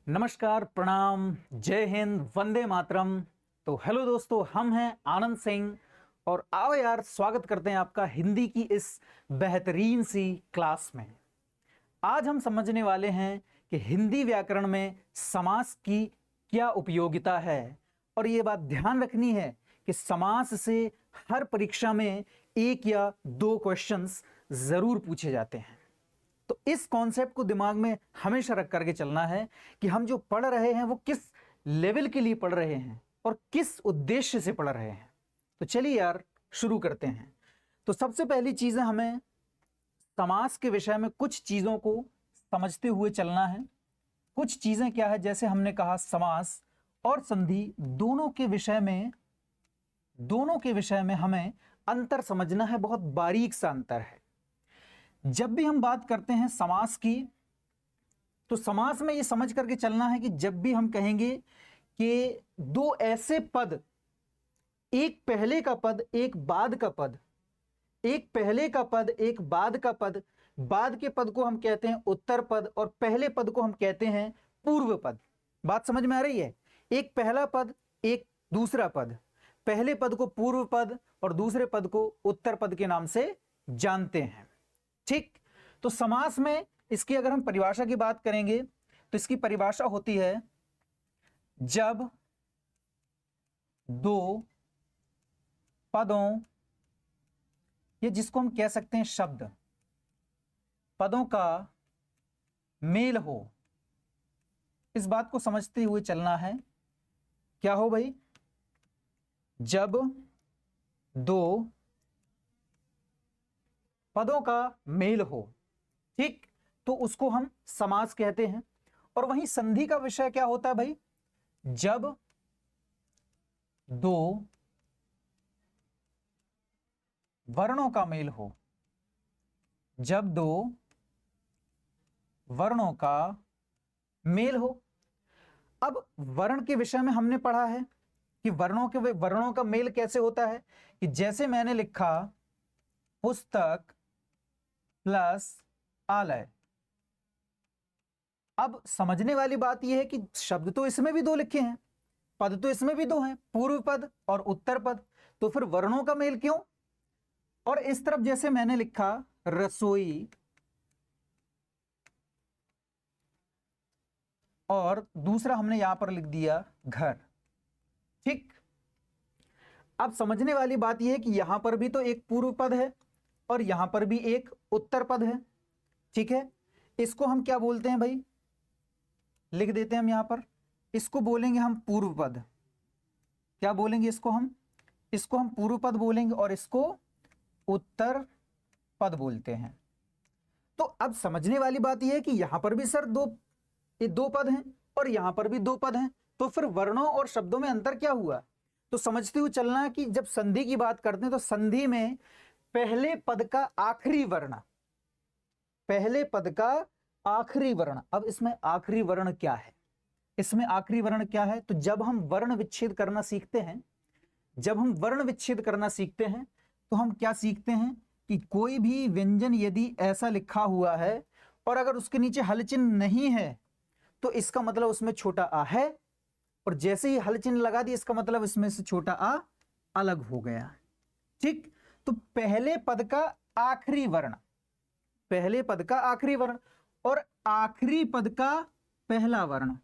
नमस्कार, प्रणाम, जय हिंद, वंदे मातरम। तो हेलो दोस्तों, हम हैं आनंद सिंह और आओ यार स्वागत करते हैं आपका हिंदी की इस बेहतरीन सी क्लास में। आज हम समझने वाले हैं कि हिंदी व्याकरण में समास की क्या उपयोगिता है। और ये बात ध्यान रखनी है कि समास से हर परीक्षा में एक या दो क्वेश्चंस जरूर पूछे जाते हैं। तो इस कॉन्सेप्ट को दिमाग में हमेशा रख करके चलना है कि हम जो पढ़ रहे हैं वो किस लेवल के लिए पढ़ रहे हैं और किस उद्देश्य से पढ़ रहे हैं। तो चलिए यार शुरू करते हैं। तो सबसे पहली चीज है, हमें समास के विषय में कुछ चीजों को समझते हुए चलना है। कुछ चीजें क्या है, जैसे हमने कहा समास और संधि दोनों के विषय में हमें अंतर समझना है। बहुत बारीक सा अंतर है। जब भी हम बात करते हैं समास की, तो समास में ये समझ करके चलना है कि जब भी हम कहेंगे कि दो ऐसे पद, एक पहले का पद एक बाद का पद, एक पहले का पद एक बाद का पद, बाद के पद को हम कहते हैं उत्तर पद और पहले पद को हम कहते हैं पूर्व पद। बात समझ में आ रही है? एक पहला पद एक दूसरा पद, पहले पद को पूर्व पद और दूसरे पद को उत्तर पद के नाम से जानते हैं। ठीक, तो समास में इसकी अगर हम परिभाषा की बात करेंगे तो इसकी परिभाषा होती है, जब दो पदों, ये जिसको हम कह सकते हैं शब्द, पदों का मेल हो। इस बात को समझते हुए चलना है, क्या हो भाई? जब दो पदों का मेल हो, ठीक, तो उसको हम समास कहते हैं। और वहीं संधि का विषय क्या होता है भाई? जब दो वर्णों का मेल हो, जब दो वर्णों का मेल हो। अब वर्ण के विषय में हमने पढ़ा है कि वर्णों का मेल कैसे होता है, कि जैसे मैंने लिखा पुस्तक प्लस आलय। अब समझने वाली बात यह है कि शब्द तो इसमें भी दो लिखे हैं, पद तो इसमें भी दो हैं, पूर्व पद और उत्तर पद, तो फिर वर्णों का मेल क्यों? और इस तरफ जैसे मैंने लिखा रसोई और दूसरा हमने यहां पर लिख दिया घर। ठीक, अब समझने वाली बात यह है कि यहां पर भी तो एक पूर्व पद है और यहां पर भी एक उत्तर पद है। ठीक है, इसको हम क्या बोलते हैं भाई? लिख देते हैं हम यहां पर, इसको बोलेंगे हम पूर्व पद। क्या बोलेंगे इसको हम पूर्व पद बोलेंगे और इसको उत्तर पद बोलते हैं। तो अब समझने वाली बात यह है कि यहां पर भी सर दो पद हैं और यहां पर भी दो पद हैं, तो फिर वर्णों और शब्दों में अंतर क्या हुआ? तो समझते हुए चलना है कि जब संधि की बात करते हैं तो संधि में पहले पद का आखिरी वर्ण, पहले पद का आखिरी वर्ण। अब इसमें आखिरी वर्ण क्या है? इसमें आखिरी वर्ण क्या है? तो जब हम वर्ण विच्छेद करना सीखते हैं, तो हम क्या सीखते हैं कि कोई भी व्यंजन यदि ऐसा लिखा हुआ है और अगर उसके नीचे हल चिन्ह नहीं है तो इसका मतलब उसमें छोटा आ है, और जैसे ही हल चिन्ह लगा दिया इसका मतलब इसमें से छोटा आ अलग हो गया। ठीक, तो पहले पद का आखिरी वर्ण, पहले पद का आखिरी वर्ण और आखिरी पद का पहला वर्ण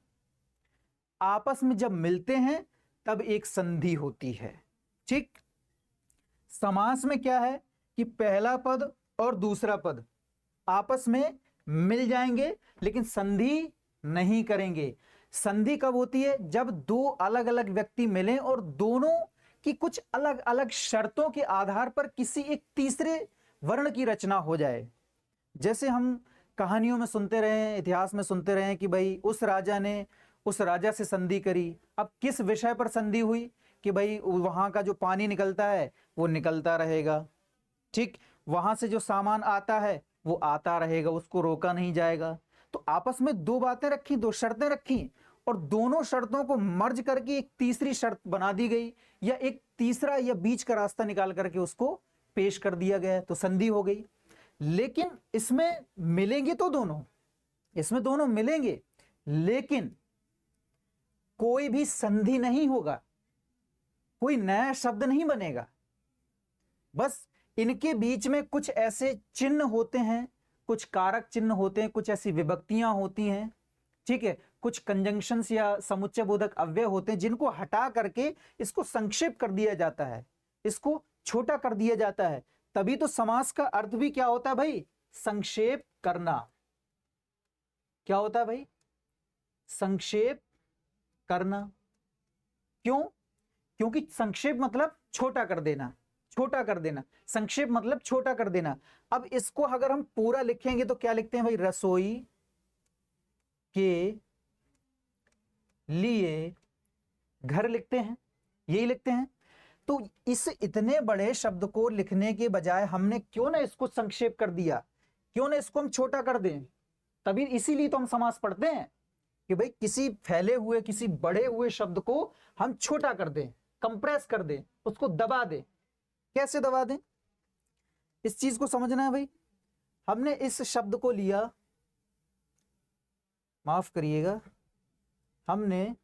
आपस में जब मिलते हैं तब एक संधि होती है। ठीक, समास में क्या है कि पहला पद और दूसरा पद आपस में मिल जाएंगे लेकिन संधि नहीं करेंगे। संधि कब होती है? जब दो अलग अलग व्यक्ति मिलें और दोनों की कुछ अलग अलग शर्तों के आधार पर किसी एक तीसरे वर्ण की रचना हो जाए। जैसे हम कहानियों में सुनते रहे, इतिहास में सुनते रहे कि भाई उस राजा ने उस राजा से संधि करी। अब किस विषय पर संधि हुई? कि भाई वहां का जो पानी निकलता है वो निकलता रहेगा, ठीक, वहां से जो सामान आता है वो आता रहेगा, उसको रोका नहीं जाएगा। तो आपस में दो बातें रखी, दो शर्तें रखी और दोनों शर्तों को मर्ज करके एक तीसरी शर्त बना दी गई या एक तीसरा या बीच का रास्ता निकाल करके उसको पेश कर दिया गया, तो संधि हो गई। लेकिन इसमें मिलेंगे तो दोनों, इसमें दोनों मिलेंगे, लेकिन कोई भी संधि नहीं होगा, कोई नया शब्द नहीं बनेगा। बस इनके बीच में कुछ ऐसे चिन्ह होते हैं, कुछ कारक चिन्ह होते हैं, कुछ ऐसी विभक्तियां होती हैं, ठीक है, कुछ कंजंक्शंस या समुच्चय बोधक अव्यय होते हैं जिनको हटा करके इसको संक्षेप कर दिया जाता है, इसको छोटा कर दिया जाता है। तभी तो समास का अर्थ भी क्या होता है भाई? संक्षेप करना। क्या होता है भाई? संक्षेप करना। क्यों? क्योंकि संक्षेप मतलब छोटा कर देना, छोटा कर देना, संक्षेप मतलब छोटा कर देना। अब इसको अगर हम पूरा लिखेंगे तो क्या लिखते हैं भाई? रसोई के लिए घर लिखते हैं, यही लिखते हैं। तो इस इतने बड़े शब्द को लिखने के बजाय हमने क्यों ना इसको संक्षेप कर दिया, क्यों ना इसको हम छोटा कर दें। तभी इसीलिए तो हम समास पढ़ते हैं कि भाई किसी फैले हुए, किसी बड़े हुए शब्द को हम छोटा कर दें, कंप्रेस कर दें, उसको दबा दें। कैसे दबा दें, इस चीज को समझना है भाई। हमने इस शब्द को लिया, माफ करिएगा, हमने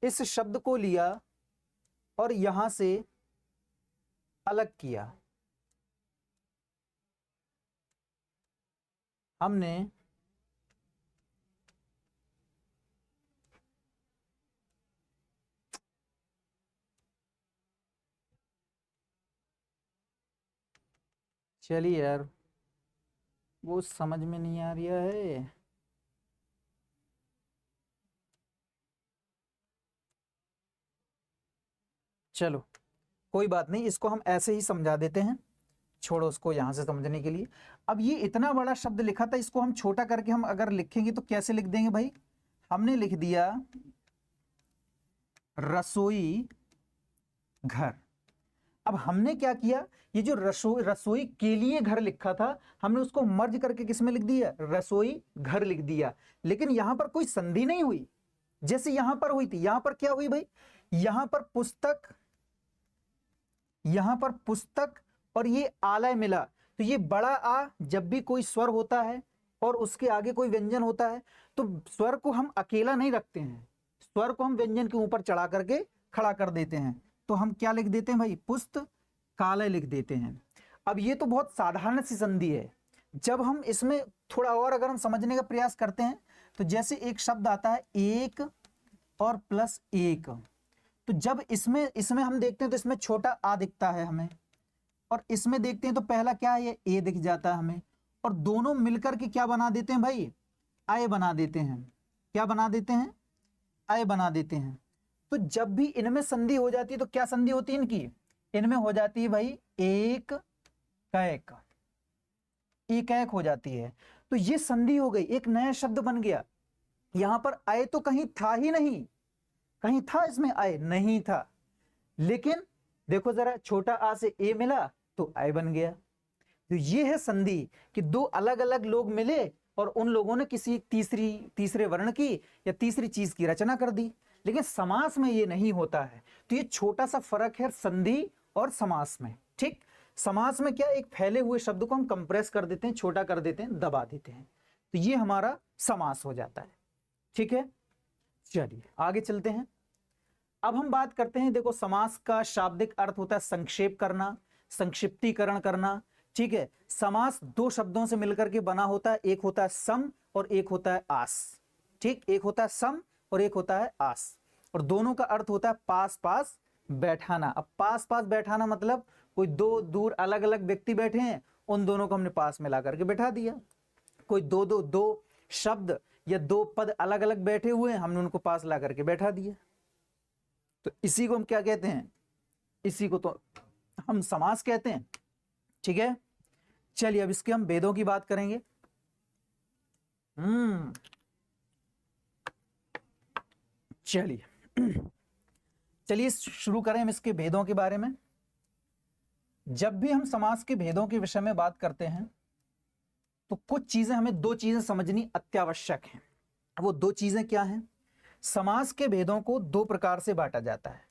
इस शब्द को लिया और यहां से अलग किया। हमने चलिए यार, वो समझ में नहीं आ रहा है। चलो कोई बात नहीं, इसको हम ऐसे ही समझा देते हैं, छोड़ो उसको यहां से समझने के लिए। अब ये इतना बड़ा शब्द लिखा था, इसको हम छोटा करके हम अगर लिखेंगे तो कैसे लिख देंगे भाई? हमने लिख दिया रसोई घर। अब हमने क्या किया, ये जो रसोई के लिए घर लिखा था, हमने उसको मर्ज करके किस में लिख दिया? रसोई घर लिख दिया। लेकिन यहां पर कोई संधि नहीं हुई जैसे यहां पर हुई थी। यहां पर क्या हुई भाई? यहां पर पुस्तक, यहां पर पुस्तक और ये आलय मिला, तो ये बड़ा आ जब भी कोई स्वर होता है और उसके आगे कोई व्यंजन होता है तो स्वर को हम अकेला नहीं रखते हैं, स्वर को हम व्यंजन के ऊपर चढ़ा करके खड़ा कर देते हैं। तो हम क्या लिख देते हैं भाई? पुस्तकालय लिख देते हैं। अब ये तो बहुत साधारण सी संधि है। जब हम इसमें थोड़ा और अगर हम समझने का प्रयास करते हैं तो जैसे एक शब्द आता है एक और प्लस एक, तो जब इसमें इसमें हम देखते हैं तो इसमें छोटा आ दिखता है हमें, और इसमें देखते हैं तो पहला क्या है? ये ए दिख जाता है हमें, और दोनों मिलकर के क्या बना देते हैं भाई? आय बना देते हैं। क्या बना देते हैं? आय बना देते हैं। तो जब भी इनमें संधि हो जाती है तो क्या संधि होती है इनकी? इनमें हो जाती है भाई एक कैक, एक एक हो जाती है। तो ये संधि हो गई, एक नया शब्द बन गया। यहां पर आय तो कहीं था ही नहीं, कहीं था इसमें आय नहीं था, लेकिन देखो जरा, छोटा आ से ए मिला तो आय बन गया। तो ये है संधि कि दो अलग अलग लोग मिले और उन लोगों ने किसी तीसरे वर्ण की या तीसरी चीज की रचना कर दी। लेकिन समास में ये नहीं होता है। तो ये छोटा सा फर्क है संधि और समास में। ठीक, समास में क्या, एक फैले हुए शब्द को हम कंप्रेस कर देते हैं, छोटा कर देते हैं, दबा देते हैं, तो ये हमारा समास हो जाता है। ठीक है, चलिए आगे चलते हैं। अब हम बात करते हैं, देखो समास का शाब्दिक अर्थ होता है संक्षेप करना, संक्षिप्तीकरण करना। ठीक है, समास दो शब्दों से मिलकर के बना होता है, एक होता है सम और एक होता है आस। ठीक, एक होता है सम और एक होता है आस, और दोनों का अर्थ होता है पास पास बैठाना। अब पास पास बैठाना मतलब कोई दो दूर अलग अलग व्यक्ति बैठे हैं, उन दोनों को हमने पास में ला करके बैठा दिया। कोई दो शब्द या दो पद अलग अलग बैठे हुए हैं, हमने उनको पास ला करके बैठा दिया। तो इसी को हम क्या कहते हैं? इसी को तो हम समास कहते हैं। ठीक है, चलिए अब इसके हम भेदों की बात करेंगे। चलिए शुरू करें हम इसके भेदों के बारे में। जब भी हम समास के भेदों के विषय में बात करते हैं तो कुछ चीजें, हमें दो चीजें समझनी अत्यावश्यक हैं। वो दो चीजें क्या हैं? समास के भेदों को दो प्रकार से बांटा जाता है।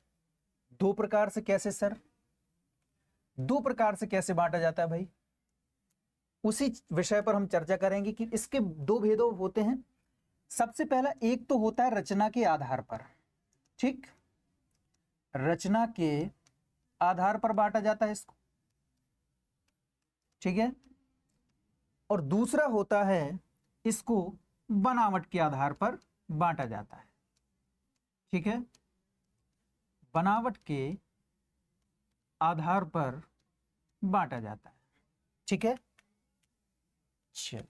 दो प्रकार से कैसे सर? दो प्रकार से कैसे बांटा जाता है भाई? उसी विषय पर हम चर्चा करेंगे कि इसके दो भेद होते हैं। सबसे पहला एक तो होता है रचना के आधार पर, ठीक, रचना के आधार पर बांटा जाता है इसको, ठीक है। और दूसरा होता है इसको बनावट के आधार पर बांटा जाता है, ठीक है, बनावट के आधार पर बांटा जाता है, ठीक है। चलिए,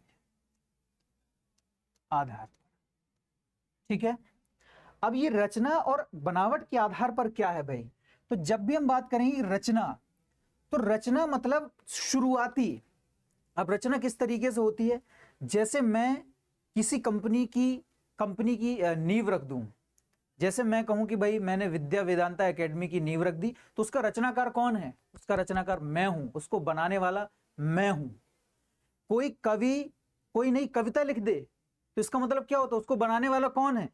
आधार पर, ठीक है। अब ये रचना और बनावट के आधार पर क्या है भाई, तो जब भी हम बात करेंगे रचना, तो रचना मतलब शुरुआती। अब रचना किस तरीके से होती है, जैसे मैं किसी कंपनी की नींव रख दूं, जैसे मैं कहूं कि भाई मैंने विद्या वेदांता एकेडमी की नींव रख दी, तो उसका रचनाकार कौन है, उसका रचनाकार मैं हूं, उसको बनाने वाला मैं हूं। कोई कवि कोई नई कविता लिख दे तो इसका मतलब क्या होता है, उसको बनाने वाला कौन है,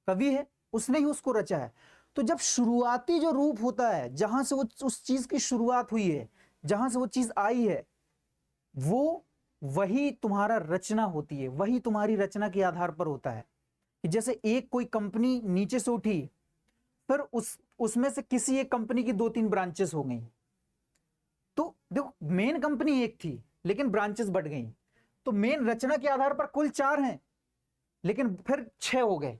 कवि है, उसने ही उसको रचा है। तो जब शुरुआती जो रूप होता है, जहां से वो उस चीज की शुरुआत हुई है, जहां से वो चीज आई है, वो वही तुम्हारा रचना होती है, वही तुम्हारी रचना के आधार पर होता है। कि जैसे एक कोई कंपनी नीचे से उठी, फिर उसमें से किसी एक कंपनी की 2-3 ब्रांचेस हो गई, तो देखो मेन कंपनी एक थी लेकिन ब्रांचेस बढ़ गई, तो मेन रचना के आधार पर कुल 4 हैं लेकिन फिर 6 हो गए।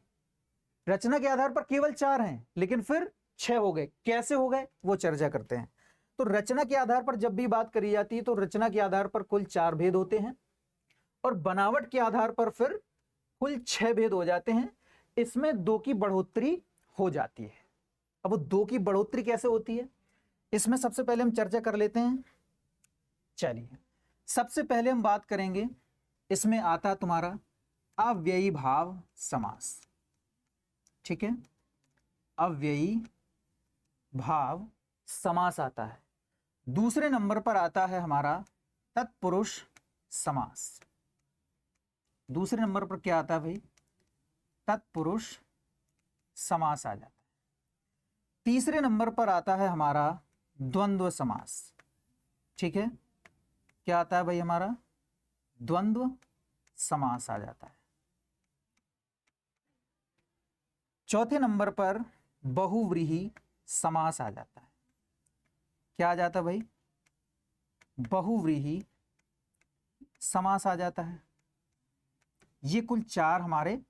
रचना के आधार पर केवल 4 हैं लेकिन फिर 6 हो गए, कैसे हो गए वो चर्चा करते हैं। तो रचना के आधार पर जब भी बात करी जाती है तो रचना के आधार पर कुल 4 भेद होते हैं, और बनावट के आधार पर फिर कुल 6 भेद हो जाते हैं। इसमें 2 की बढ़ोतरी हो जाती है। अब वो 2 की बढ़ोतरी कैसे होती है, इसमें सबसे पहले हम चर्चा कर लेते हैं। चलिए, सबसे पहले हम बात करेंगे, इसमें आता है तुम्हारा अव्ययी भाव समास, ठीक है, अव्ययी भाव समास आता है। दूसरे नंबर पर आता है हमारा तत्पुरुष समास। दूसरे नंबर पर क्या आता है भाई, तत्पुरुष समास आ जाता है। तीसरे नंबर पर आता है हमारा द्वंद्व समास, ठीक है, क्या आता है भाई हमारा द्वंद्व समास आ जाता है। चौथे नंबर पर बहुव्रीहि समास आ जाता है। क्या आ जाता है भाई, बहुव्रीहि समास आ जाता है। ये कुल 4 हमारे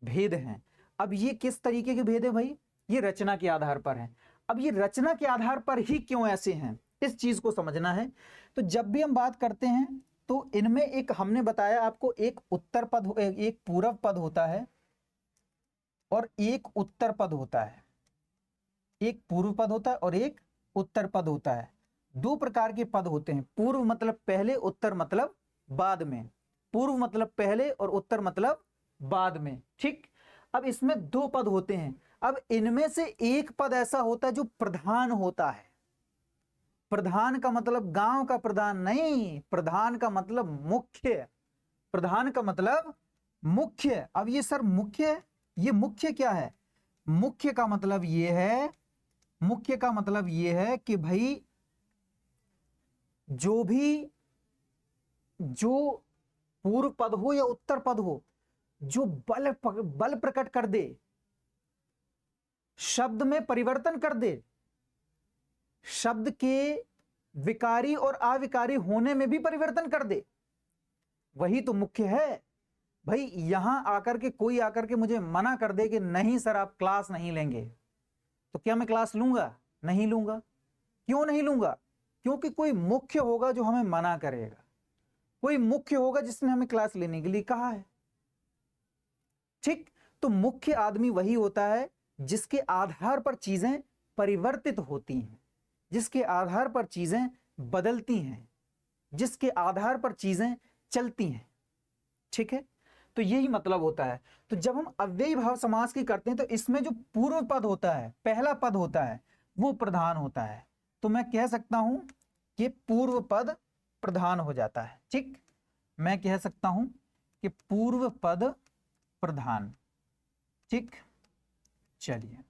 भेद हैं। अब ये किस तरीके के भेद है भाई, ये रचना के आधार पर है। अब ये रचना के आधार पर ही क्यों ऐसे हैं, इस चीज को समझना है। तो जब भी हम बात करते हैं तो इनमें एक हमने बताया आपको, एक उत्तर पद, एक पूर्व पद होता है और एक उत्तर पद होता है। एक पूर्व पद होता है और एक उत्तर पद होता है। 2 प्रकार के पद होते हैं, पूर्व मतलब पहले, उत्तर मतलब बाद में। पूर्व मतलब पहले और उत्तर मतलब बाद में, ठीक। अब इसमें 2 पद होते हैं। अब इनमें से एक पद ऐसा होता है जो प्रधान होता है। प्रधान का मतलब गांव का प्रधान नहीं, प्रधान का मतलब मुख्य, प्रधान का मतलब मुख्य। अब ये सर मुख्य, ये मुख्य क्या है, मुख्य का मतलब ये है, मुख्य का मतलब ये है कि भाई जो भी, जो पूर्व पद हो या उत्तर पद हो, जो बल प्रकट कर दे, शब्द में परिवर्तन कर दे, शब्द के विकारी और अविकारी होने में भी परिवर्तन कर दे, वही तो मुख्य है। भाई यहां आकर के कोई आकर के मुझे मना कर दे कि नहीं सर आप क्लास नहीं लेंगे, तो क्या मैं क्लास लूंगा, नहीं लूंगा। क्यों नहीं लूंगा, क्योंकि कोई मुख्य होगा जो हमें मना करेगा, कोई मुख्य होगा जिसने हमें क्लास लेने के लिए कहा है, ठीक। तो मुख्य आदमी वही होता है जिसके आधार पर चीजें परिवर्तित होती हैं, जिसके आधार पर चीजें बदलती हैं, जिसके आधार पर चीजें चलती हैं, ठीक है। तो यही मतलब होता है। तो जब हम अव्ययी भाव समास की करते हैं तो इसमें जो पूर्व पद होता है, पहला पद होता है, वो प्रधान होता है। तो मैं कह सकता हूं कि पूर्व पद प्रधान हो जाता है, ठीक। मैं कह सकता हूं कि पूर्व पद प्रधान, ठीक। चलिए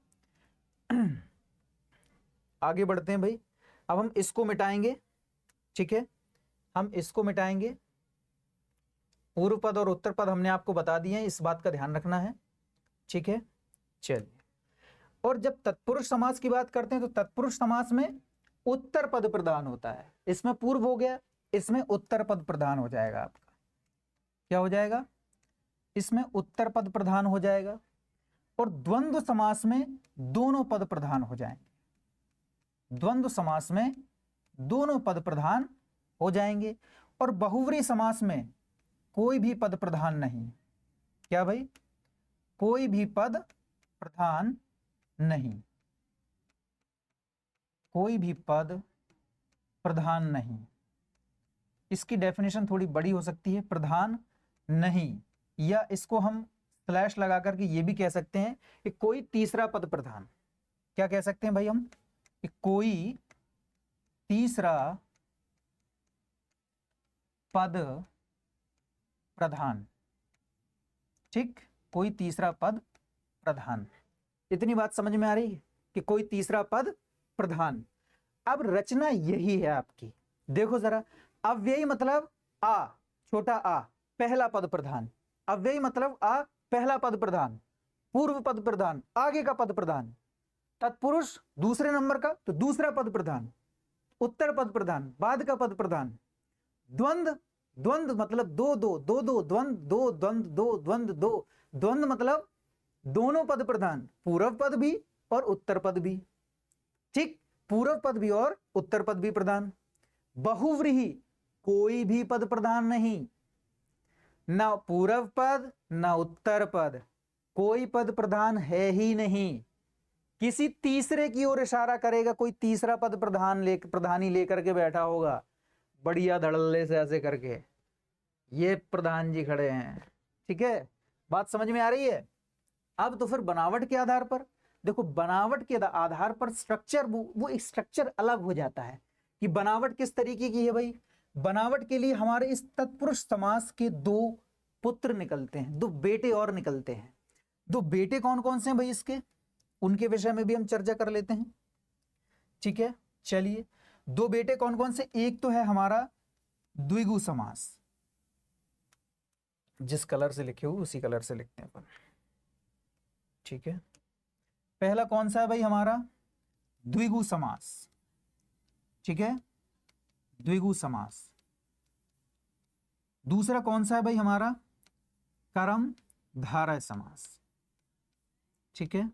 आगे बढ़ते हैं भाई। अब हम इसको मिटाएंगे, ठीक है, हम इसको मिटाएंगे। पूर्व पद और उत्तर पद हमने आपको बता दिए हैं, इस बात का ध्यान रखना है, ठीक है। चलिए, और जब तत्पुरुष समास की बात करते हैं तो तत्पुरुष समास में उत्तर पद प्रधान होता है। इसमें पूर्व हो गया, इसमें उत्तर पद प्रधान हो जाएगा। आपका क्या हो जाएगा? इसमें उत्तर पद प्रधान हो जाएगा। और द्वंद्व समास में दोनों पद प्रधान हो जाएंगे। द्वंद्व समास में दोनों पद प्रधान हो जाएंगे। और बहुव्रीहि समास में कोई भी पद प्रधान नहीं। क्या भाई? कोई भी पद प्रधान नहीं, कोई भी पद प्रधान नहीं। इसकी डेफिनेशन थोड़ी बड़ी हो सकती है, प्रधान नहीं, या इसको हम स्लैश लगा करके ये भी कह सकते हैं कि कोई तीसरा पद प्रधान। क्या कह सकते हैं भाई हम? कि कोई तीसरा पद प्रधान। ठीक, कोई तीसरा पद प्रधान। इतनी बात समझ में आ रही है कि कोई तीसरा पद प्रधान। अब रचना यही है आपकी। देखो जरा, अव्ययी मतलब आ, छोटा आ, पहला पद प्रधान। अव्ययी मतलब आ, पहला पद प्रधान, पूर्व पद प्रधान, आगे का पद प्रधान। तत्पुरुष दूसरे नंबर का तो दूसरा पद प्रधान, उत्तर पद प्रधान, बाद का पद प्रधान। द्वंद्व, द्वंद्व मतलब दो दो, दो दो, द्वंद्व दो, द्वंद्व दो, द्वंद्व दो। द्वंद्व मतलब दोनों पद प्रधान, पूर्व पद भी और उत्तर पद भी। ठीक, पूर्व पद भी और उत्तर पद भी प्रधान। बहुव्रीहि, कोई भी पद प्रधान नहीं, ना पूर्व पद ना उत्तर पद, कोई पद प्रधान है ही नहीं। किसी तीसरे की ओर इशारा करेगा, कोई तीसरा पद प्रधानी लेकर के बैठा होगा, बढ़िया धड़ल्ले से ऐसे करके, ये प्रधान जी खड़े हैं। ठीक है, बात समझ में आ रही है? अब तो फिर बनावट के आधार पर देखो, बनावट के आधार पर स्ट्रक्चर, वो एक स्ट्रक्चर अलग हो जाता है कि बनावट किस तरीके की है भाई। बनावट के लिए हमारे इस तत्पुरुष समास के दो पुत्र निकलते हैं, दो बेटे और निकलते हैं। दो बेटे कौन कौन से हैं भाई इसके, उनके विषय में भी हम चर्चा कर लेते हैं। ठीक है, चलिए, दो बेटे कौन कौन से? एक तो है हमारा द्विगु समास, जिस कलर से लिखे हुए उसी कलर से लिखते हैं अपन। ठीक है, पहला कौन सा है भाई? हमारा द्विगु समास। ठीक है, द्विगु समास। दूसरा कौन सा है भाई? हमारा कर्मधारय समास। ठीक है,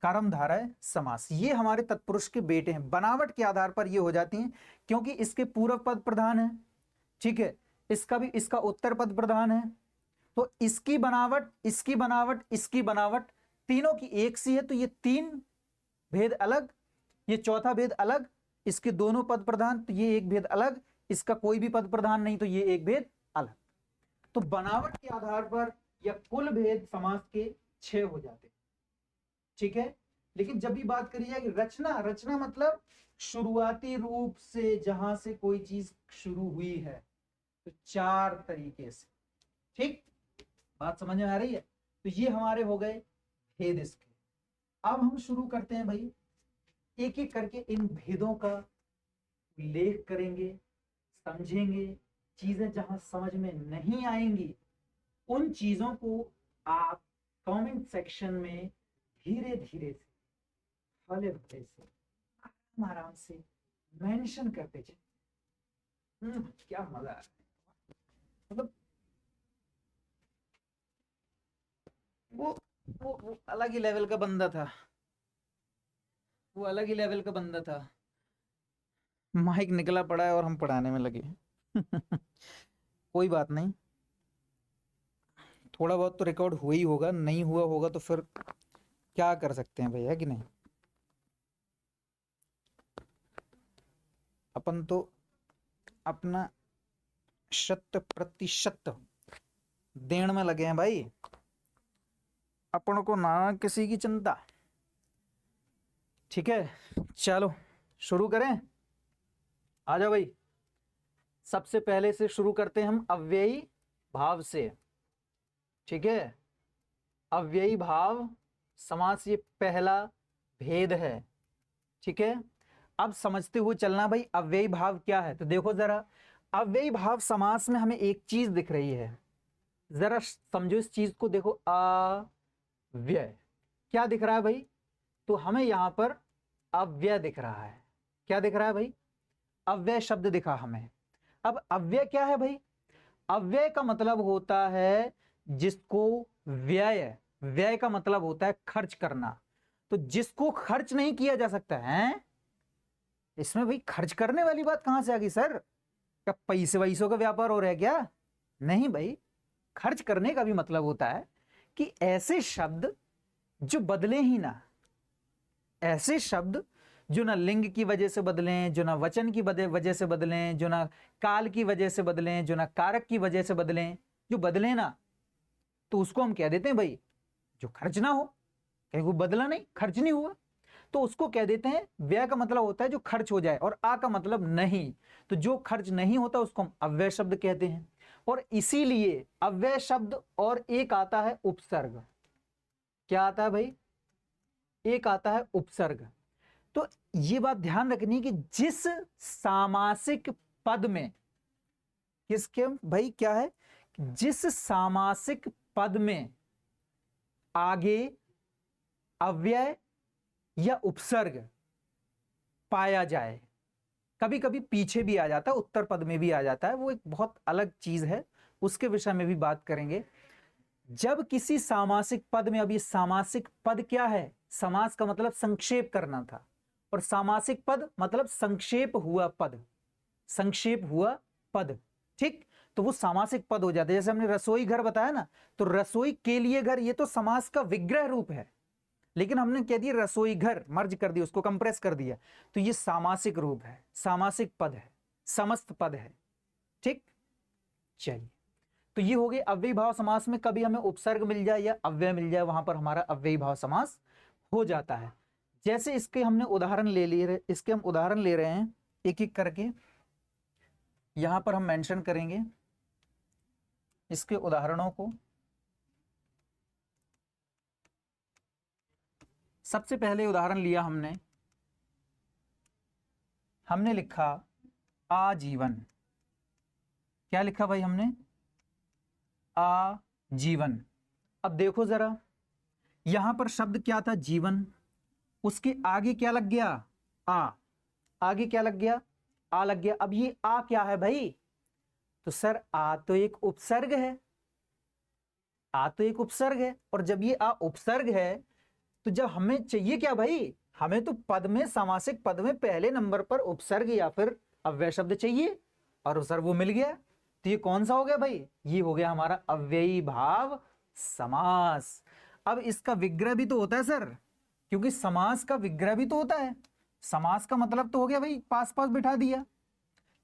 कर्मधारय समास। ये हमारे तत्पुरुष के बेटे हैं। बनावट के आधार पर ये हो जाती हैं, क्योंकि इसके पूर्व पद प्रधान है। ठीक है, इसका उत्तर पद प्रधान है। तो इसकी बनावट, इसकी बनावट, इसकी बनावट तीनों की एक सी है। तो ये तीन भेद अलग, ये चौथा भेद अलग, इसके दोनों पद प्रधान, तो ये एक भेद अलग, इसका कोई भी पद प्रधान नहीं, तो ये एक भेद अलग। तो बनावट के आधार पर या कुल भेद समास के 6 हो जाते हैं। ठीक है, लेकिन जब भी बात करी जाए रचना, रचना मतलब शुरुआती रूप से जहां से कोई चीज शुरू हुई है, तो 4 तरीके से। ठीक, बात समझ में आ रही है? तो ये हमारे हो गए भेद इसके। अब हम शुरू करते हैं भाई, एक एक करके इन भेदों का उल्लेख करेंगे, समझेंगे। चीजें जहां समझ में नहीं आएंगी, उन चीजों को आप कमेंट सेक्शन में धीरे धीरे से, भले भले से, आराम से मेंशन करते चले। क्या मजा है, मतलब वो अलग ही लेवल का बंदा था, वो अलग ही लेवल का बंदा था। माइक निकला पड़ा है और हम पढ़ाने में लगे। कोई बात नहीं, थोड़ा बहुत तो रिकॉर्ड हुआ ही होगा, नहीं हुआ होगा तो फिर क्या कर सकते हैं भैया, कि नहीं? अपन तो अपना 100% देण में लगे हैं भाई, अपन को ना किसी की चिंता। ठीक है, चलो शुरू करें। आ जाओ भाई, सबसे पहले से शुरू करते हैं हम अव्ययी भाव से। ठीक है, अव्ययी भाव समास ये पहला भेद है। ठीक है, अब समझते हुए चलना भाई, अव्ययी भाव क्या है। तो देखो जरा, अव्ययी भाव समास में हमें एक चीज दिख रही है, जरा समझो इस चीज को। देखो, अव्यय क्या दिख रहा है भाई? तो हमें यहां पर अव्यय दिख रहा है। क्या दिख रहा है भाई? अव्यय शब्द दिखा हमें। अब अव्यय क्या है भाई? अव्यय का मतलब होता है जिसको व्यय, व्यय का मतलब होता है खर्च करना, तो जिसको खर्च नहीं किया जा सकता है। इसमें भाई खर्च करने वाली बात कहां से आ गई सर? क्या पैसे वैसों का व्यापार हो रहा है क्या? नहीं भाई, खर्च करने का भी मतलब होता है कि ऐसे शब्द जो बदले ही ना, ऐसे शब्द जो ना लिंग की वजह से बदलें, जो ना वचन की वजह से बदलें, जो ना काल की वजह से बदलें, जो ना कारक की वजह से बदलें, जो बदले ना, तो उसको हम कह देते हैं भाई जो खर्च ना हो, कहीं वो बदला नहीं, खर्च नहीं हुआ, तो उसको कह देते हैं। व्यय का मतलब होता है जो खर्च हो जाए, और आ का मतलब नहीं, तो जो खर्च नहीं होता उसको हम अव्यय शब्द कहते हैं। और इसीलिए अव्यय शब्द और एक आता है उपसर्ग। क्या आता है भाई? एक आता है उपसर्ग। तो ये बात ध्यान रखनी कि जिस सामासिक पद में, किसके भाई क्या है, जिस सामासिक पद में आगे अव्यय या उपसर्ग पाया जाए, कभी कभी पीछे भी आ जाता है, उत्तर पद में भी आ जाता है, वो एक बहुत अलग चीज है, उसके विषय में भी बात करेंगे। जब किसी सामासिक पद में, अब ये सामासिक पद क्या है? समास का मतलब संक्षेप करना था, और सामासिक पद मतलब संक्षेप हुआ पद, संक्षेप हुआ पद, ठीक? तो वो सामासिक पद हो जाते हैं। जैसे हमने रसोई घर बताया ना, तो रसोई के लिए घर, ये तो समास का विग्रह रूप है, लेकिन हमने कह दिया रसोई घर, मर्ज कर दिया, उसको कंप्रेस कर दिया, तो ये सामासिक रूप है, सामासिक पद है, समस्त पद है, ठीक? चलिए, तो ये हो गए अव्ययी भाव समास में कभी हमें उपसर्ग मिल जाए या अव्यय मिल जाए, वहां पर हमारा अव्ययी भाव समास हो जाता है। जैसे इसके हमने उदाहरण ले लिए, इसके हम उदाहरण ले रहे हैं एक एक करके, यहां पर हम मेंशन करेंगे इसके उदाहरणों को। सबसे पहले उदाहरण लिया हमने लिखा आजीवन। क्या लिखा भाई हमने? आजीवन। अब देखो जरा, यहां पर शब्द क्या था? जीवन। उसके आगे क्या लग गया? आ। आगे क्या लग गया? आ लग गया। अब ये आ क्या है भाई? तो सर आ तो एक उपसर्ग है, आ तो एक उपसर्ग है, और जब ये आ उपसर्ग है, तो जब हमें चाहिए क्या भाई? हमें तो पद में, सामासिक पद में पहले नंबर पर उपसर्ग या फिर अव्यय शब्द चाहिए, और सर वो मिल गया। तो ये कौन सा हो गया भाई? ये हो गया हमारा अव्ययी भाव समास। अब इसका विग्रह भी तो होता है सर, क्योंकि समास का विग्रह भी तो होता है। समास का मतलब तो हो गया भाई पास पास बिठा दिया,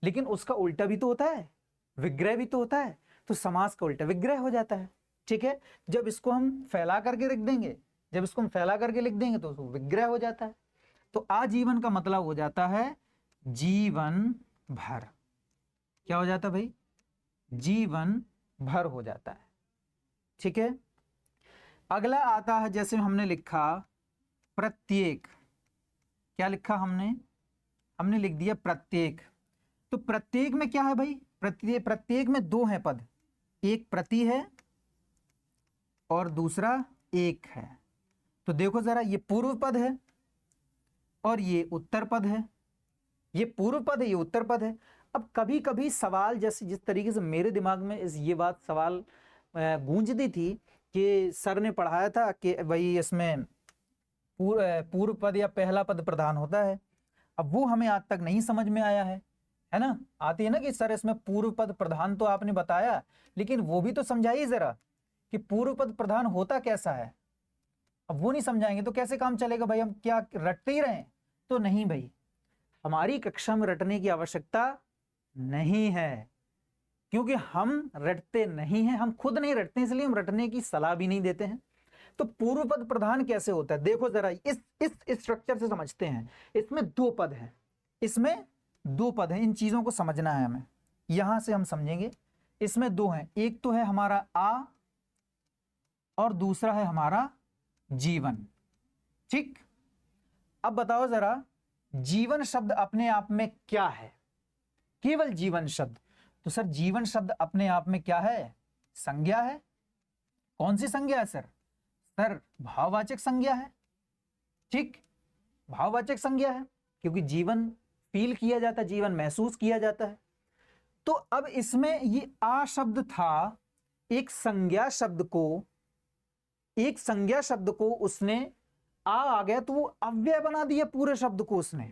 लेकिन उसका उल्टा भी तो होता है, विग्रह भी तो होता है, तो समास का उल्टा विग्रह हो जाता है, ठीक है? जब इसको हम फैला करके रख देंगे, जब इसको हम फैला करके लिख देंगे तो विग्रह हो जाता है। तो आजीवन का मतलब हो जाता है जीवन भर। क्या हो जाता है भाई? जीवन भर हो जाता है, ठीक है? अगला आता है, जैसे हमने लिखा प्रत्येक। क्या लिखा हमने लिख दिया प्रत्येक। तो प्रत्येक में क्या है भाई? प्रत्येक में दो हैं पद, एक प्रति है और दूसरा एक है। तो देखो जरा, ये पूर्व पद है और ये उत्तर पद है, ये पूर्व पद है, ये उत्तर पद है। अब कभी कभी सवाल, जैसे जिस तरीके से मेरे दिमाग में ये बात सवाल गूंजती थी कि सर ने पढ़ाया था कि भाई इसमें पूर्व पद या पहला पद प्रधान होता है। अब वो हमें आज तक नहीं समझ में आया है ना? आती है ना कि सर इसमें पूर्व पद प्रधान तो आपने बताया, लेकिन वो भी तो समझाइए जरा कि पूर्व पद प्रधान होता कैसा है। अब वो नहीं समझाएंगे तो कैसे काम चलेगा भाई? हम क्या रटते ही रहें? तो नहीं भाई, हमारी कक्षा में रटने की आवश्यकता नहीं है, क्योंकि हम रटते नहीं हैं, हम खुद नहीं रटते, इसलिए हम रटने की सलाह भी नहीं देते हैं। तो पूर्व पद प्रधान कैसे होता है? देखो जरा, इस स्ट्रक्चर से समझते हैं। इसमें दो पद हैं, इसमें दो पद हैं, इन चीजों को समझना है हमें, यहां से हम समझेंगे। इसमें दो हैं, एक तो है हमारा आ और दूसरा है हमारा जीवन, ठीक? अब बताओ जरा, जीवन शब्द अपने आप में क्या है? केवल जीवन शब्द। तो सर जीवन शब्द अपने आप में क्या है? संज्ञा है। कौन सी संज्ञा है सर? सर भाववाचक संज्ञा है। ठीक, भाववाचक संज्ञा है क्योंकि जीवन फील किया जाता है, जीवन महसूस किया जाता है। तो अब इसमें ये आ शब्द था, एक संज्ञा शब्द को उसने आ गया तो वो अव्यय बना दिया, पूरे शब्द को उसने,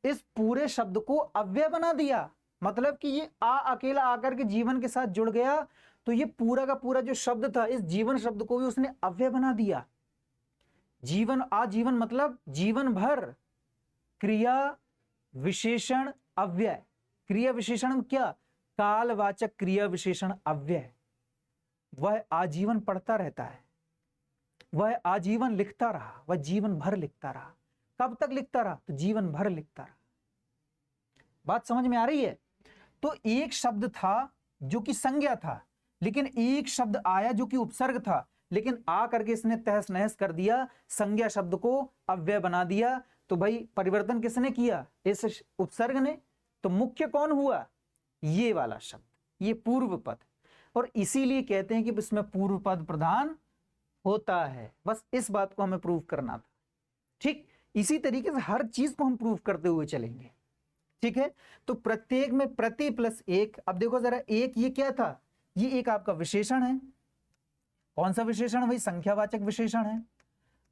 इस पूरे शब्द को अव्यय बना दिया। मतलब कि ये आ अकेला आकर के जीवन के साथ जुड़ गया तो ये पूरा का पूरा जो शब्द था, इस जीवन शब्द को भी उसने अव्यय बना दिया। जीवन, आजीवन मतलब जीवन भर, क्रिया विशेषण अव्यय, क्रिया विशेषण क्या, कालवाचक क्रिया विशेषण अव्यय। वह आजीवन पढ़ता रहता है, वह आजीवन लिखता रहा, वह जीवन भर लिखता रहा। कब तक लिखता रहा, तो जीवन भर लिखता रहा। बात समझ में आ रही है? तो एक शब्द था जो कि संज्ञा था, लेकिन एक शब्द आया जो कि उपसर्ग था, लेकिन आ करके इसने तहस नहस कर दिया, संज्ञा शब्द को अव्यय बना दिया। तो भाई परिवर्तन किसने किया, इस उपसर्ग ने। तो मुख्य कौन हुआ, ये वाला शब्द, ये पूर्व पद। और इसीलिए कहते हैं कि इसमें पूर्व पद प्रधान होता है। बस इस बात को हमें प्रूव करना था। ठीक, इसी तरीके से हर चीज को हम प्रूव करते हुए चलेंगे। ठीक है, तो प्रत्येक में प्रति प्लस एक। अब देखो जरा, एक ये क्या था, ये एक आपका विशेषण है। कौन सा विशेषण, भाई संख्यावाचक विशेषण है।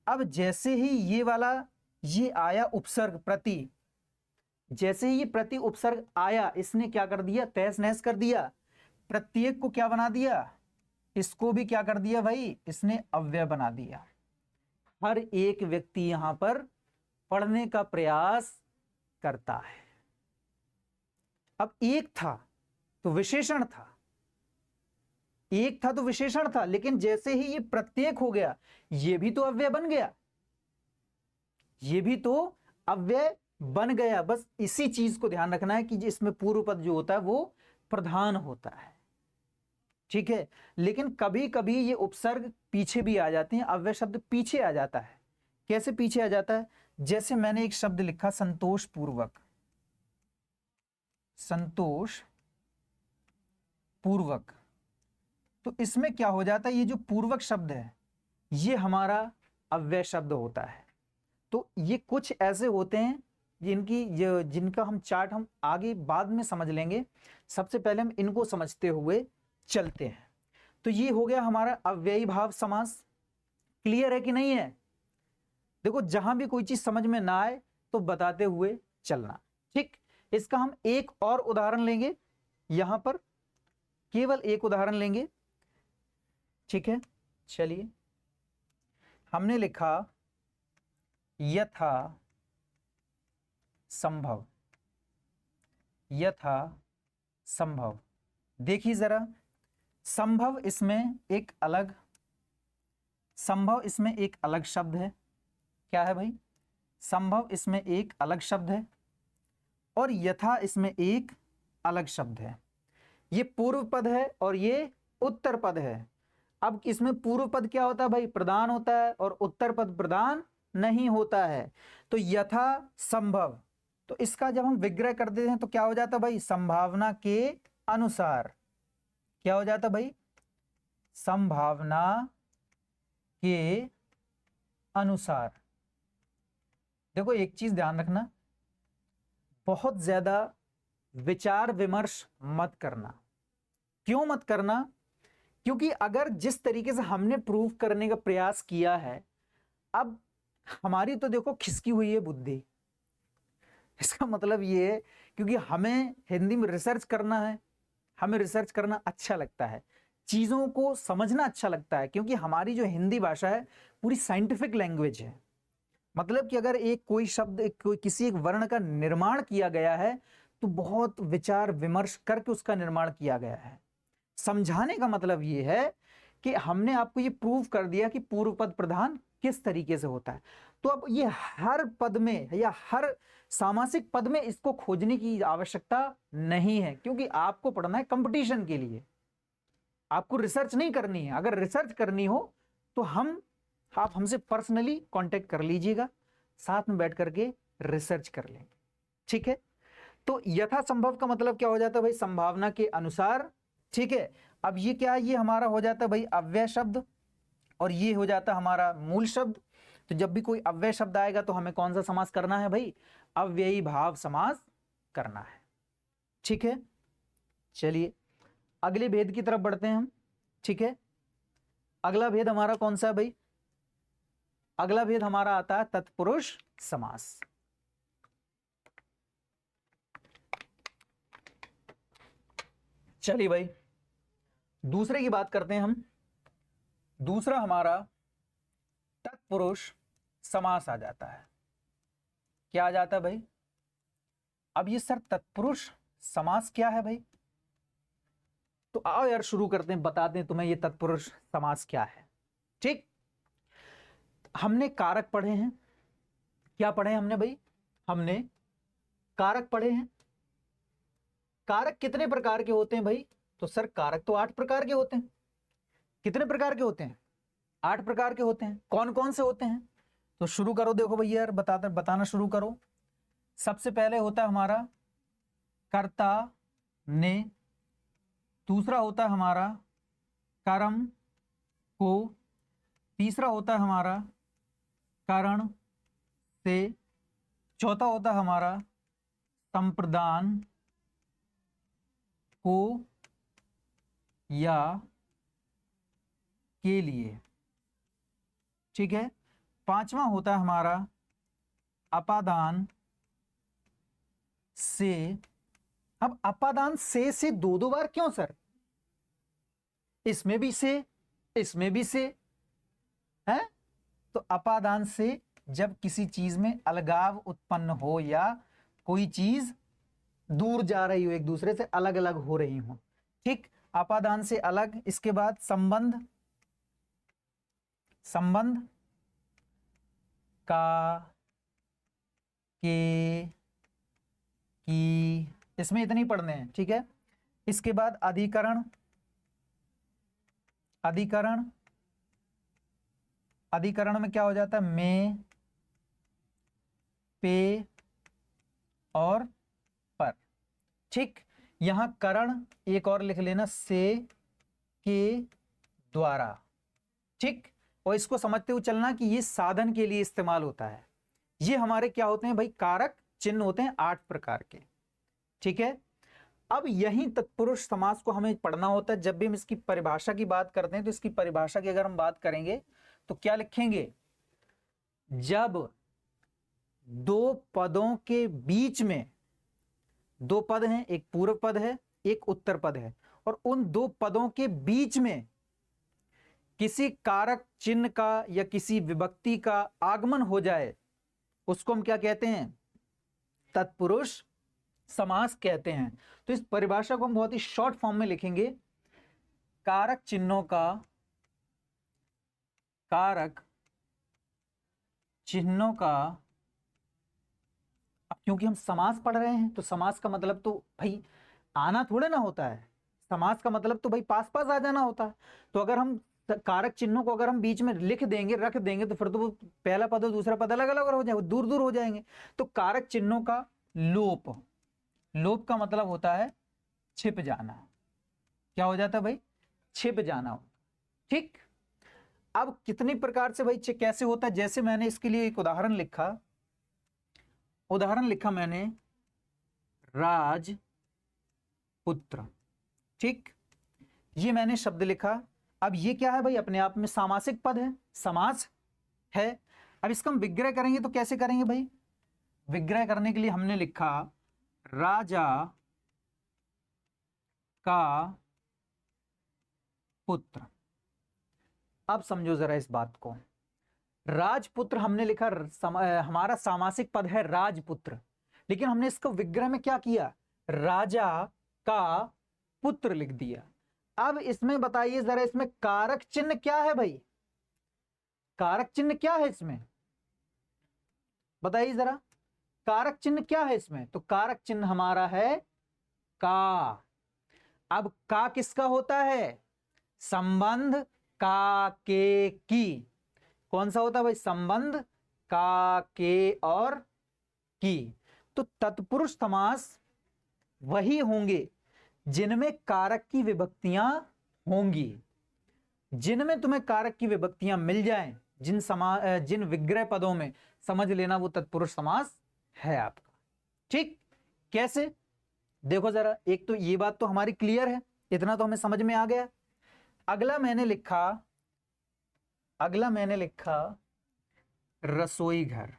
अब जैसे ही ये वाला ये आया उपसर्ग प्रति, जैसे ही ये प्रति उपसर्ग आया, इसने क्या कर दिया, तहस नहस कर दिया। प्रत्येक को क्या बना दिया, इसको भी क्या कर दिया भाई, इसने अव्यय बना दिया। हर एक व्यक्ति यहां पर पढ़ने का प्रयास करता है। अब एक था तो विशेषण था, एक था तो विशेषण था, लेकिन जैसे ही ये प्रत्येक हो गया, ये भी तो अव्यय बन गया, ये भी तो अव्यय बन गया। बस इसी चीज को ध्यान रखना है कि इसमें पूर्व पद जो होता है वो प्रधान होता है। ठीक है, लेकिन कभी कभी ये उपसर्ग पीछे भी आ जाते हैं, अव्यय शब्द पीछे आ जाता है। कैसे पीछे आ जाता है, जैसे मैंने एक शब्द लिखा संतोष पूर्वक, संतोष पूर्वक, तो इसमें क्या हो जाता है, ये जो पूर्वक शब्द है ये हमारा अव्यय शब्द होता है। तो ये कुछ ऐसे होते हैं जिनका हम चार्ट हम आगे बाद में समझ लेंगे। सबसे पहले हम इनको समझते हुए चलते हैं। तो ये हो गया हमारा अव्ययी भाव समास। क्लियर है कि नहीं है? देखो, जहां भी कोई चीज समझ में ना आए तो बताते हुए चलना। ठीक, इसका हम एक और उदाहरण लेंगे, यहां पर केवल एक उदाहरण लेंगे। ठीक है, चलिए, हमने लिखा यथा संभव, यथा संभव। देखिए जरा, संभव इसमें एक अलग, संभव इसमें एक अलग शब्द है। क्या है भाई, संभव इसमें एक अलग शब्द है और यथा इसमें एक अलग शब्द है। ये पूर्व पद है और ये उत्तर पद है। अब इसमें पूर्व पद क्या होता है भाई, प्रधान होता है, और उत्तर पद प्रधान नहीं होता है। तो यथा संभव, तो इसका जब हम विग्रह कर देते हैं तो क्या हो जाता भाई, संभावना के अनुसार। क्या हो जाता भाई, संभावना के अनुसार। देखो एक चीज ध्यान रखना, बहुत ज्यादा विचार विमर्श मत करना। क्यों मत करना, क्योंकि अगर जिस तरीके से हमने प्रूव करने का प्रयास किया है, अब हमारी तो देखो खिसकी हुई है बुद्धि। इसका मतलब ये है, क्योंकि हमें हिंदी में रिसर्च करना है, हमें रिसर्च करना अच्छा लगता है, चीजों को समझना अच्छा लगता है, क्योंकि हमारी जो हिंदी भाषा है पूरी साइंटिफिक लैंग्वेज है। मतलब कि अगर एक कोई शब्द किसी एक वर्ण का निर्माण किया गया है तो बहुत विचार विमर्श करके उसका निर्माण किया गया है। समझाने का मतलब ये है कि हमने आपको ये प्रूव कर दिया कि पूर्व पद प्रधान किस तरीके से होता है। तो अब ये हर पद में या हर सामासिक पद में इसको खोजने की आवश्यकता नहीं है, क्योंकि आपको पढ़ना है कंपटीशन के लिए, आपको रिसर्च नहीं करनी है। अगर रिसर्च करनी हो तो आप हमसे पर्सनली कांटेक्ट कर लीजिएगा, साथ में बैठ करके रिसर्च कर लेंगे। ठीक है, तो यथासंभव का मतलब क्या हो जाता है भाई, संभावना के अनुसार। ठीक है, अब ये क्या है, ये हमारा हो जाता है भाई अव्यय शब्द, और ये हो जाता हमारा मूल शब्द। तो जब भी कोई अव्यय शब्द आएगा तो हमें कौन सा समास करना है भाई? अव्ययी भाव समास करना है। ठीक है, चलिए अगले भेद की तरफ बढ़ते हैं हम। ठीक है, अगला भेद हमारा कौन सा है भाई? अगला भेद हमारा आता है तत्पुरुष समास। चलिए भाई दूसरे की बात करते हैं हम। दूसरा हमारा तत्पुरुष समास आ जाता है। क्या आ जाता है भाई? अब ये सर तत्पुरुष समास क्या है भाई? तो आओ यार शुरू करते हैं, बताते हैं तुम्हें ये तत्पुरुष समास क्या है। ठीक, हमने कारक पढ़े हैं। क्या पढ़े हैं हमने भाई? हमने कारक पढ़े हैं। कारक कितने प्रकार के होते हैं भाई? तो सर कारक तो 8 प्रकार के होते हैं। कितने प्रकार के होते हैं? 8 प्रकार के होते हैं। कौन कौन से होते हैं? तो शुरू करो, देखो भैया यार बताना शुरू करो। सबसे पहले होता है हमारा कर्ता ने, दूसरा होता है हमारा कर्म को, तीसरा होता है हमारा कारण से, चौथा होता है हमारा संप्रदान को या के लिए। ठीक है, पांचवा होता है हमारा अपादान से। अब अपादान से दो बार क्यों सर? इसमें भी से, इसमें भी से है। तो अपादान से जब किसी चीज में अलगाव उत्पन्न हो या कोई चीज दूर जा रही हो, एक दूसरे से अलग अलग हो रही हो। ठीक, अपादान से अलग। इसके बाद संबंध, संबंध का, के, की, इसमें इतने ही पढ़ने हैं। ठीक है, इसके बाद अधिकरण, अधिकरण, अधिकरण में क्या हो जाता है? में, पे और पर। ठीक, यहां करण एक और लिख लेना, से, के, द्वारा। ठीक, और इसको समझते हुए चलना कि ये साधन के लिए इस्तेमाल होता है। ये हमारे क्या होते हैं भाई? कारक चिन्ह होते हैं 8 प्रकार के। ठीक है, अब यही तत्पुरुष समास को हमें पढ़ना होता है। जब भी हम इसकी परिभाषा की बात करते हैं तो इसकी परिभाषा की अगर हम बात करेंगे तो क्या लिखेंगे? जब दो पदों के बीच में, दो पद हैं, एक पूर्व पद है, एक उत्तर पद है, और उन दो पदों के बीच में किसी कारक चिन्ह का या किसी विभक्ति का आगमन हो जाए, उसको हम क्या कहते हैं? तत्पुरुष समास कहते हैं। तो इस परिभाषा को हम बहुत ही शॉर्ट फॉर्म में लिखेंगे। कारक चिन्हों का, कारक चिन्हों का, अब क्योंकि हम समास पढ़ रहे हैं तो समास का मतलब तो भाई आना थोड़े ना होता है। समास का मतलब तो भाई पास पास आ जाना होता है। तो अगर हम कारक चिन्हों को अगर हम बीच में लिख देंगे, रख देंगे, तो फिर तो वो पहला पद और दूसरा पद अलग अलग हो जाए, दूर दूर हो जाएंगे। तो कारक चिन्हों का लोप, लोप का मतलब होता है छिप जाना। क्या हो जाता है भाई? छिप जाना। ठीक, अब कितनी प्रकार से भाई कैसे होता है? जैसे मैंने इसके लिए एक उदाहरण लिखा, मैंने राजपुत्र। ठीक, ये मैंने शब्द लिखा। अब ये क्या है भाई? अपने आप में सामासिक पद है, समास है। अब इसका हम विग्रह करेंगे तो कैसे करेंगे भाई? विग्रह करने के लिए हमने लिखा राजा का पुत्र। अब समझो जरा इस बात को। राजपुत्र हमने लिखा, हमारा सामासिक पद है राजपुत्र, लेकिन हमने इसको विग्रह में क्या किया? राजा का पुत्र लिख दिया। अब इसमें बताइए जरा, इसमें कारक चिन्ह क्या है भाई? कारक चिन्ह क्या है इसमें? बताइए जरा, कारक चिन्ह क्या है इसमें? तो कारक चिन्ह हमारा है का। अब का किसका होता है? संबंध का, के, की। कौन सा होता है भाई? संबंध का, के और की। तो तत्पुरुष समास वही होंगे जिनमें कारक की विभक्तियां होंगी। जिनमें तुम्हें कारक की विभक्तियां मिल जाएं, जिन विग्रह पदों में समझ लेना वो तत्पुरुष समास है आपका। ठीक, कैसे? देखो जरा, एक तो ये बात तो हमारी क्लियर है, इतना तो हमें समझ में आ गया। अगला मैंने लिखा रसोई घर।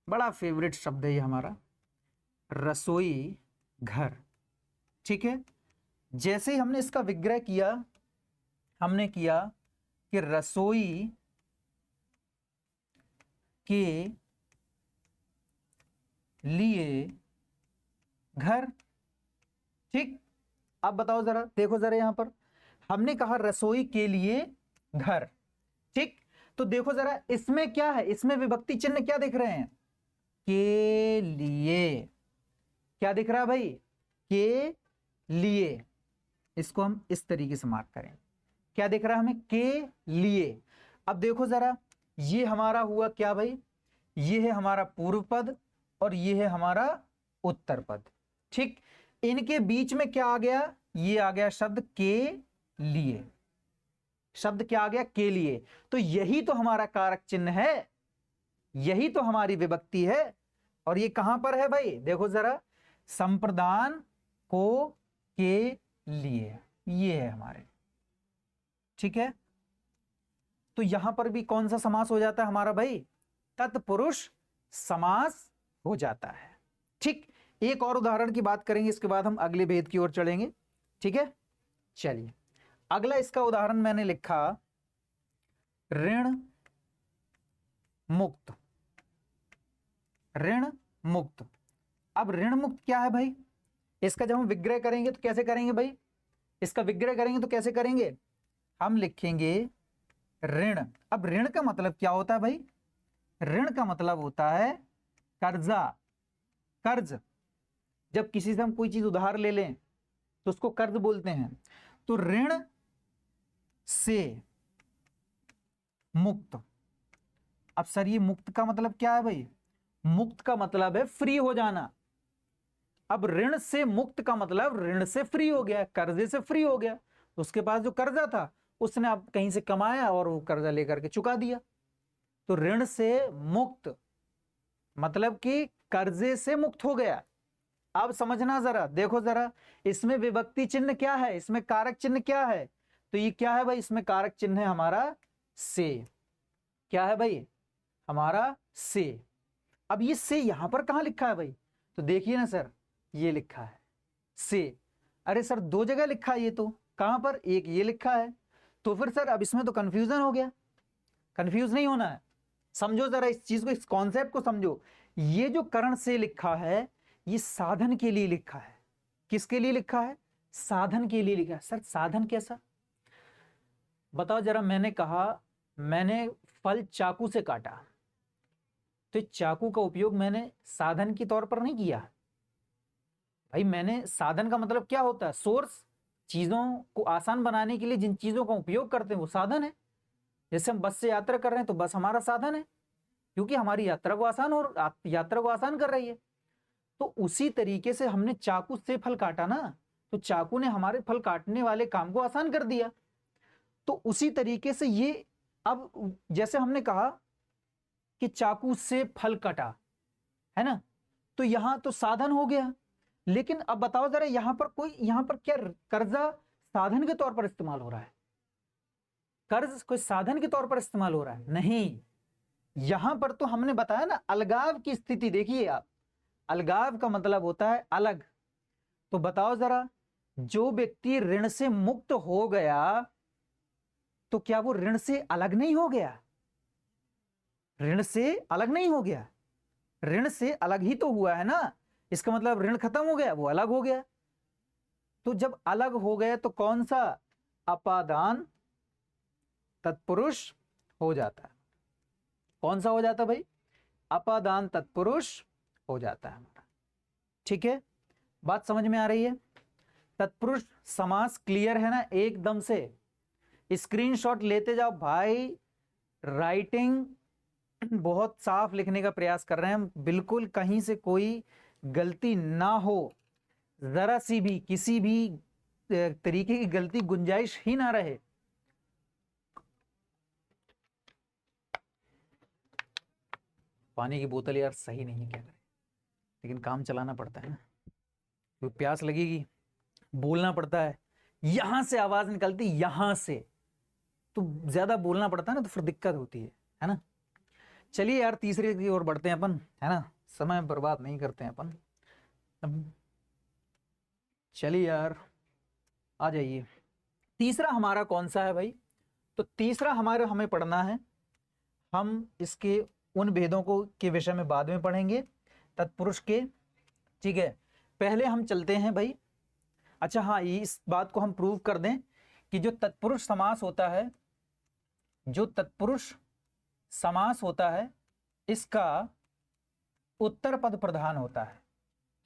बड़ा फेवरेट शब्द है ये हमारा, रसोई घर। ठीक है, जैसे ही हमने इसका विग्रह किया, हमने किया कि रसोई के लिए घर। ठीक, अब बताओ जरा, देखो जरा यहां पर हमने कहा रसोई के लिए घर। ठीक, तो देखो जरा इसमें क्या है, इसमें विभक्ति चिन्ह क्या दिख रहे हैं? के लिए। क्या दिख रहा है भाई? के लिए। इसको हम इस तरीके से मार्क करें। क्या दिख रहा है हमें? के लिए। अब देखो जरा, ये हमारा हुआ क्या भाई? ये है हमारा पूर्व पद और ये है हमारा उत्तर पद। ठीक, इनके बीच में क्या आ गया? ये आ गया शब्द के लिए। शब्द क्या आ गया? के लिए। तो यही तो हमारा कारक चिन्ह है, यही तो हमारी विभक्ति है। और ये कहां पर है भाई? देखो जरा, संप्रदान को के लिए, ये है हमारे। ठीक है, तो यहां पर भी कौन सा समास हो जाता है हमारा भाई? तत्पुरुष समास हो जाता है। ठीक, एक और उदाहरण की बात करेंगे, इसके बाद हम अगले भेद की ओर चलेंगे। ठीक है, चलिए अगला इसका उदाहरण मैंने लिखा ऋण मुक्त। ऋण मुक्त। अब ऋण मुक्त क्या है भाई? इसका जब हम विग्रह करेंगे तो कैसे करेंगे भाई? इसका विग्रह करेंगे तो कैसे करेंगे? हम लिखेंगे ऋण। अब ऋण का मतलब क्या होता है भाई? ऋण का मतलब होता है कर्जा, कर्ज। जब किसी से हम कोई चीज उधार ले लें तो उसको कर्ज बोलते हैं। तो ऋण से मुक्त। अब सर ये मुक्त का मतलब क्या है भाई? मुक्त का मतलब है फ्री हो जाना। अब ऋण से मुक्त का मतलब ऋण से फ्री हो गया, कर्जे से फ्री हो गया। उसके पास जो कर्जा था उसने अब कहीं से कमाया और वो कर्जा लेकर के चुका दिया। तो ऋण से मुक्त मतलब कि कर्जे से मुक्त हो गया। अब समझना जरा, देखो जरा, इसमें विभक्ति चिन्ह क्या है, इसमें कारक चिन्ह क्या है? तो ये क्या है भाई? इसमें कारक चिन्ह है हमारा से। क्या है भाई? हमारा से। अब ये से यहां पर कहां लिखा है भाई? तो देखिए ना सर, ये लिखा है से। अरे सर दो जगह लिखा है ये तो, कहां पर? एक ये लिखा है। तो फिर सर अब इसमें तो कंफ्यूजन हो गया। कंफ्यूज नहीं होना है, समझो जरा इस चीज को, इस कॉन्सेप्ट को समझो। ये जो करण से लिखा है ये साधन के लिए लिखा है। किसके लिए लिखा है? साधन के लिए लिखा है। सर साधन कैसा? बताओ जरा। मैंने कहा मैंने फल चाकू से काटा, तो चाकू का उपयोग मैंने साधन के तौर पर नहीं किया भाई। मैंने, साधन का मतलब क्या होता है? सोर्स। चीजों को आसान बनाने के लिए जिन चीजों का उपयोग करते हैं वो साधन है। जैसे हम बस से यात्रा कर रहे हैं तो बस हमारा साधन है, क्योंकि हमारी यात्रा को आसान कर रही है। तो उसी तरीके से हमने चाकू से फल काटा ना, तो चाकू ने हमारे फल काटने वाले काम को आसान कर दिया। तो उसी तरीके से ये, अब जैसे हमने कहा कि चाकू से फल कटा, है ना, तो यहां तो साधन हो गया। लेकिन अब बताओ जरा, यहां पर क्या कर्जा साधन के तौर पर इस्तेमाल हो रहा है? कर्ज कोई साधन के तौर पर इस्तेमाल हो रहा है? नहीं। यहां पर तो हमने बताया ना, अलगाव की स्थिति देखिए आप। अलगाव का मतलब होता है अलग। तो बताओ जरा, जो व्यक्ति ऋण से मुक्त हो गया तो क्या वो ऋण से अलग नहीं हो गया? ऋण से अलग नहीं हो गया, ऋण से अलग ही तो हुआ है ना। इसका मतलब ऋण खत्म हो गया, वो अलग हो गया। तो जब अलग हो गया तो कौन सा? अपादान तत्पुरुष हो जाता है। कौन सा हो जाता भाई? अपादान तत्पुरुष हो जाता है हमारा। ठीक है, बात समझ में आ रही है? तत्पुरुष समास क्लियर है ना एकदम से? स्क्रीनशॉट लेते जाओ भाई। राइटिंग बहुत साफ लिखने का प्रयास कर रहे हैं हम, बिल्कुल कहीं से कोई गलती ना हो, जरा सी भी किसी भी तरीके की गलती गुंजाइश ही ना रहे। पानी की बोतल यार सही नहीं, क्या करें, लेकिन काम चलाना पड़ता है ना, तो प्यास लगेगी, बोलना पड़ता है, यहां से आवाज निकलती, यहां से तो ज्यादा बोलना पड़ता है ना, तो फिर दिक्कत होती है ना। चलिए यार तीसरे की ओर बढ़ते हैं अपन, है ना, समय बर्बाद नहीं करते हैं अपन। अब चलिए यार आ जाइए। तीसरा हमारा कौन सा है भाई? तो तीसरा हमारा हमें पढ़ना है, हम इसके उन भेदों को के विषय में बाद में पढ़ेंगे, तत्पुरुष के, ठीक है। पहले हम चलते हैं भाई, अच्छा हाँ, इस बात को हम प्रूव कर दें कि जो तत्पुरुष समास होता है, जो तत्पुरुष समास होता है, इसका उत्तर पद प्रधान होता है।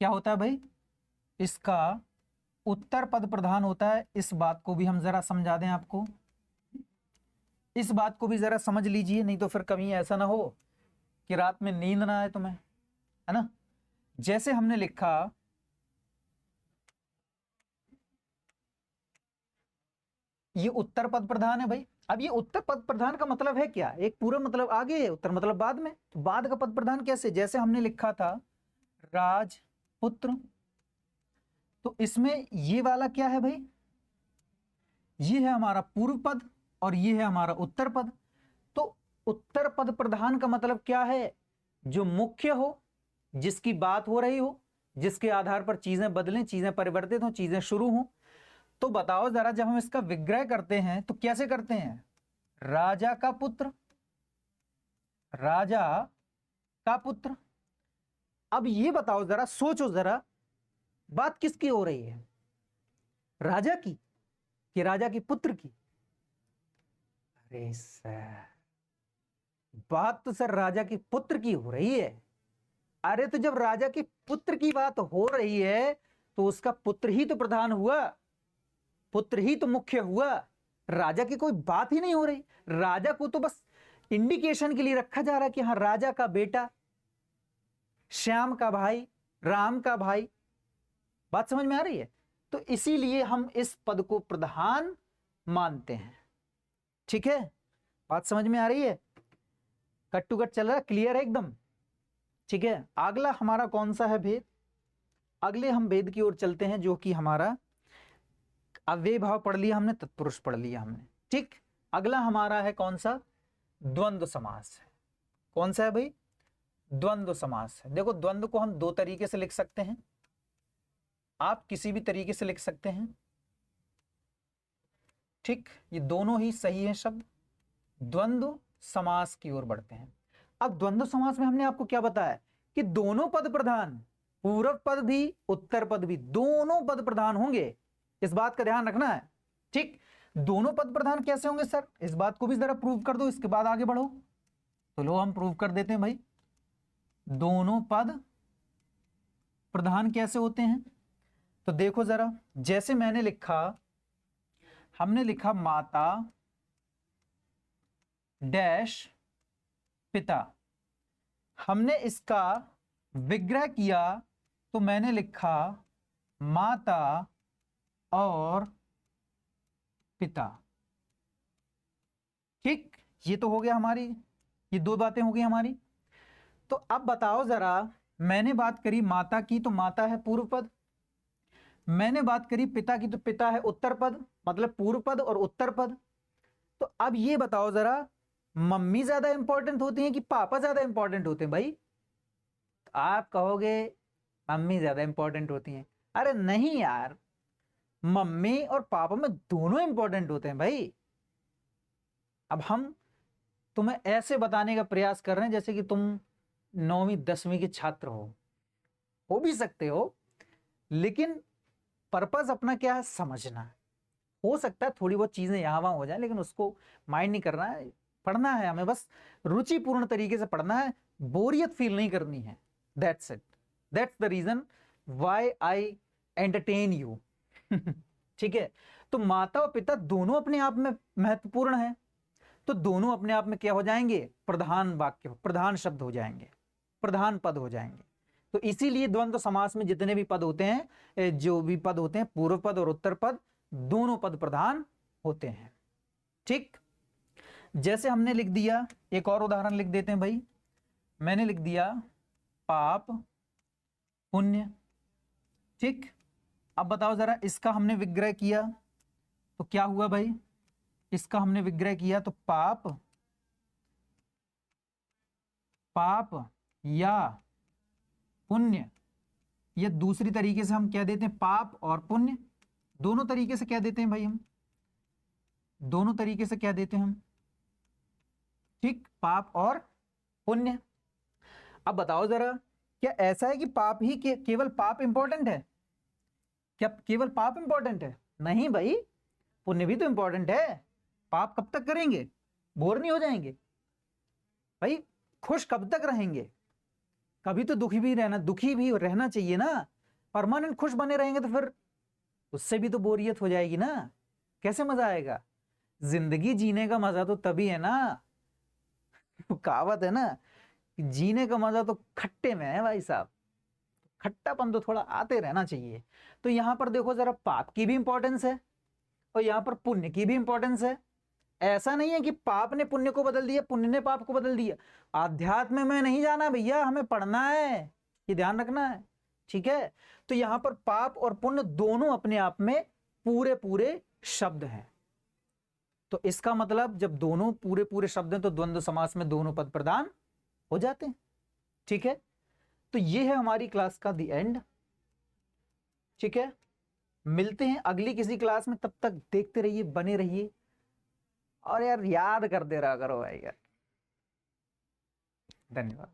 क्या होता है भाई? इसका उत्तर पद प्रधान होता है। इस बात को भी हम जरा समझा दें आपको, इस बात को भी जरा समझ लीजिए, नहीं तो फिर कभी ऐसा ना हो कि रात में नींद ना आए तुम्हें, है ना। जैसे हमने लिखा, ये उत्तर पद प्रधान है भाई। अब ये उत्तर पद प्रधान का मतलब है क्या? एक पूरा मतलब आगे है, उत्तर मतलब बाद में, तो बाद का पद प्रधान कैसे? जैसे हमने लिखा था राजपुत्र, तो इसमें ये वाला क्या है भाई? ये है हमारा पूर्व पद और ये है हमारा उत्तर पद। तो उत्तर पद प्रधान का मतलब क्या है? जो मुख्य हो, जिसकी बात हो रही हो, जिसके आधार पर चीजें बदलें, चीजें परिवर्तित हो, चीजें शुरू हो। तो बताओ जरा, जब हम इसका विग्रह करते हैं तो कैसे करते हैं? राजा का पुत्र, राजा का पुत्र। अब ये बताओ जरा, सोचो जरा, बात किसकी हो रही है? राजा की कि राजा की पुत्र की? अरे सर, बात तो सर राजा की पुत्र की हो रही है। अरे तो जब राजा की पुत्र की बात हो रही है तो उसका पुत्र ही तो प्रधान हुआ, पुत्र ही तो मुख्य हुआ, राजा की कोई बात ही नहीं हो रही। राजा को तो बस इंडिकेशन के लिए रखा जा रहा है कि हाँ, राजा का बेटा, श्याम का भाई, राम का भाई। बात समझ में आ रही है? तो इसीलिए हम इस पद को प्रधान मानते हैं, ठीक है। बात समझ में आ रही है? कट टू कट चल रहा है, क्लियर है एकदम, ठीक है। अगला हमारा कौन सा है भेद? अगले हम भेद की ओर चलते हैं, जो कि हमारा अव्यय भाव पढ़ लिया हमने, तत्पुरुष पढ़ लिया हमने, ठीक। अगला हमारा है कौन सा? द्वंद्व समास है। कौन सा है भाई? द्वंद्व समास है। देखो, द्वंद्व को हम दो तरीके से लिख सकते हैं, आप किसी भी तरीके से लिख सकते हैं, ठीक। ये दोनों ही सही है शब्द। द्वंद्व समास की ओर बढ़ते हैं। अब द्वंद्व समास में हमने आपको क्या बताया कि दोनों पद प्रधान, पूर्व पद भी उत्तर पद भी, दोनों पद प्रधान होंगे। इस बात का ध्यान रखना है, ठीक। दोनों पद प्रधान कैसे होंगे सर? इस बात को भी जरा प्रूव कर दो, इसके बाद आगे बढ़ो। तो लो हम प्रूव कर देते हैं भाई, दोनों पद प्रधान कैसे होते हैं। तो देखो जरा, जैसे मैंने लिखा, हमने लिखा माता डैश पिता, हमने इसका विग्रह किया तो मैंने लिखा माता और पिता, ठीक। ये तो हो गया हमारी, ये दो बातें हो गई हमारी। तो अब बताओ जरा, मैंने बात करी माता की तो माता है पूर्व पद, मैंने बात करी पिता की तो पिता है उत्तर पद, मतलब पूर्व पद और उत्तर पद। तो अब ये बताओ जरा, मम्मी ज्यादा इंपॉर्टेंट होती है कि पापा ज्यादा इंपॉर्टेंट होते हैं भाई? तो आप कहोगे मम्मी ज्यादा इंपॉर्टेंट होती हैं। अरे नहीं यार, मम्मी और पापा में दोनों इंपॉर्टेंट होते हैं भाई। अब हम तुम्हें ऐसे बताने का प्रयास कर रहे हैं जैसे कि तुम 9वीं 10वीं के छात्र हो भी सकते हो, लेकिन पर्पस अपना क्या है? समझना। हो सकता है थोड़ी बहुत चीजें यहाँ वहां हो जाए, लेकिन उसको माइंड नहीं करना है, पढ़ना है हमें, बस रुचिपूर्ण तरीके से पढ़ना है, बोरियत फील नहीं करनी है। That's it, that's the reason why I entertain you, ठीक है। तो माता और पिता दोनों अपने आप में महत्वपूर्ण है, तो दोनों अपने आप में क्या हो जाएंगे? प्रधान वाक्य, प्रधान शब्द हो जाएंगे, प्रधान पद हो जाएंगे। तो इसीलिए द्वंद्व समास में जितने भी पद होते हैं, जो भी पद होते हैं, पूर्व पद और उत्तर पद, दोनों पद प्रधान होते हैं, ठीक। जैसे हमने लिख दिया, एक और उदाहरण लिख देते हैं भाई। मैंने लिख दिया पाप पुण्य। ठीक, अब बताओ जरा, इसका हमने विग्रह किया तो क्या हुआ भाई? इसका हमने विग्रह किया तो पाप पाप या पुण्य, ये दूसरी तरीके से हम क्या देते हैं, पाप और पुण्य, दोनों तरीके से क्या देते हैं भाई हम, दोनों तरीके से क्या देते हैं हम, ठीक, पाप और पुण्य। अब बताओ जरा, क्या ऐसा है कि पाप ही केवल पाप इंपॉर्टेंट है? क्या केवल पाप इंपॉर्टेंट है? नहीं भाई, पुण्य भी तो इंपॉर्टेंट है। पाप कब तक करेंगे? बोर नहीं हो जाएंगे भाई? खुश कब तक रहेंगे? कभी तो दुखी भी रहना चाहिए ना। परमानेंट खुश बने रहेंगे तो फिर उससे भी तो बोरियत हो जाएगी ना, कैसे मजा आएगा? जिंदगी जीने का मजा तो तभी है ना, कहावत है ना, जीने का मजा तो खट्टे में है भाई साहब, खट्टापन तो थोड़ा आते रहना चाहिए। तो यहां पर देखो जरा, पाप की भी इंपॉर्टेंस है और यहां पर पुण्य की भी इंपॉर्टेंस है। ऐसा नहीं है कि पाप ने पुण्य को बदल दिया, पुण्य ने पाप को बदल दिया। आध्यात्म में नहीं जाना भैया, हमें पढ़ना है, ये ध्यान रखना है, ठीक है? तो यहां पर पाप और पुण्य दोनों अपने आप में पूरे पूरे शब्द हैं। तो इसका मतलब जब दोनों पूरे पूरे शब्द हैं तो द्वंद्व समास में दोनों पद प्रदान हो जाते हैं, ठीक है? तो ये है हमारी क्लास का दी एंड, ठीक है? मिलते हैं अगली किसी क्लास में, तब तक देखते रहिए, बने रहिए, और यार याद करते रहा करो भाई यार। धन्यवाद।